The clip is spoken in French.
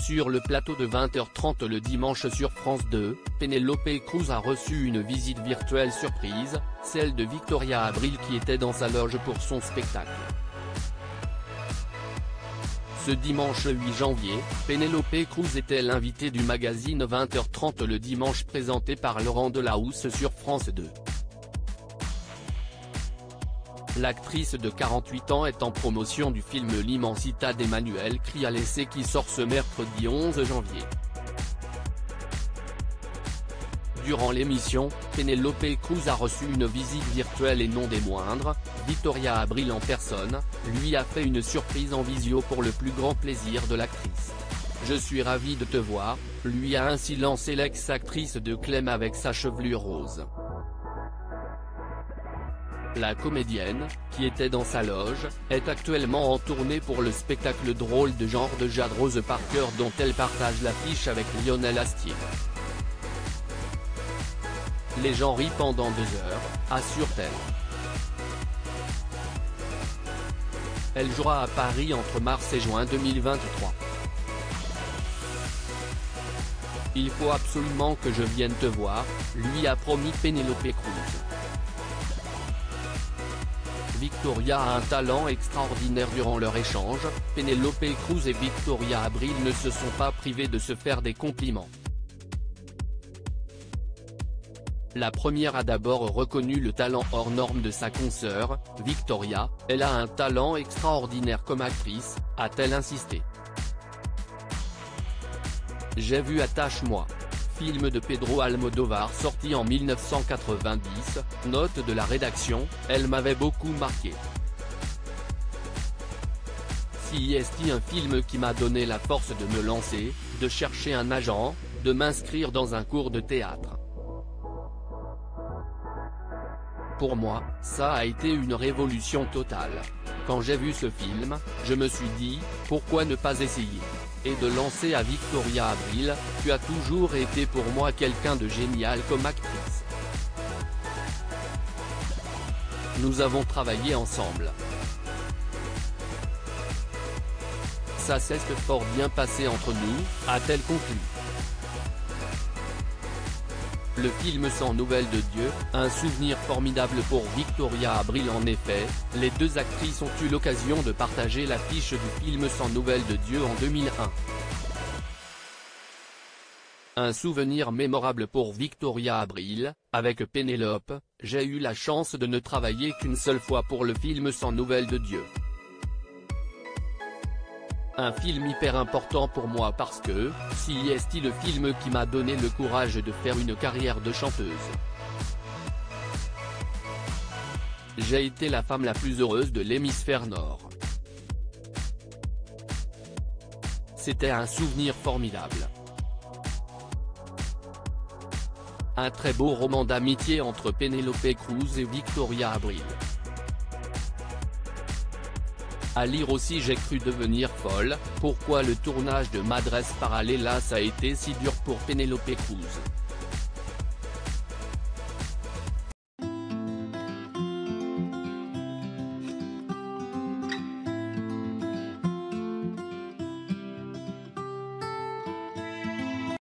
Sur le plateau de 20h30 le dimanche sur France 2, Penélope Cruz a reçu une visite virtuelle surprise, celle de Victoria Abril qui était dans sa loge pour son spectacle. Ce dimanche 8 janvier, Penélope Cruz était l'invitée du magazine 20h30 le dimanche présenté par Laurent Delahousse sur France 2. L'actrice de 48 ans est en promotion du film L'Immensità d'Emmanuel Crialese qui sort ce mercredi 11 janvier. Durant l'émission, Penélope Cruz a reçu une visite virtuelle et non des moindres, Victoria Abril en personne, lui a fait une surprise en visio pour le plus grand plaisir de l'actrice. « Je suis ravie de te voir », lui a ainsi lancé l'ex-actrice de Clem avec sa chevelure rose. La comédienne, qui était dans sa loge, est actuellement en tournée pour le spectacle drôle de genre de Jade Rose Parker dont elle partage l'affiche avec Lionel Astier. Les gens rient pendant 2 heures, assure-t-elle. Elle jouera à Paris entre mars et juin 2023. Il faut absolument que je vienne te voir, lui a promis Penélope Cruz. Victoria a un talent extraordinaire. Durant leur échange, Penélope Cruz et Victoria Abril ne se sont pas privés de se faire des compliments. La première a d'abord reconnu le talent hors norme de sa consoeur, Victoria, elle a un talent extraordinaire comme actrice, a-t-elle insisté. J'ai vu Attache-moi, film de Pedro Almodóvar sorti en 1990, note de la rédaction, elle m'avait beaucoup marqué. C'est un film qui m'a donné la force de me lancer, de chercher un agent, de m'inscrire dans un cours de théâtre. Pour moi, ça a été une révolution totale. Quand j'ai vu ce film, je me suis dit, pourquoi ne pas essayer ? Et de lancer à Victoria Abril, tu as toujours été pour moi quelqu'un de génial comme actrice. Nous avons travaillé ensemble. Ça s'est fort bien passé entre nous, a-t-elle conclu. Le film Sans nouvelles de Dieu, un souvenir formidable pour Victoria Abril. En effet, les deux actrices ont eu l'occasion de partager l'affiche du film Sans nouvelles de Dieu en 2001. Un souvenir mémorable pour Victoria Abril, avec Pénélope, j'ai eu la chance de ne travailler qu'une seule fois pour le film Sans nouvelles de Dieu. Un film hyper important pour moi parce que, c'est le film qui m'a donné le courage de faire une carrière de chanteuse. J'ai été la femme la plus heureuse de l'hémisphère nord. C'était un souvenir formidable. Un très beau roman d'amitié entre Penélope Cruz et Victoria Abril. À lire aussi J'ai cru devenir folle, pourquoi le tournage de Madres Paralelas a été si dur pour Penélope Cruz.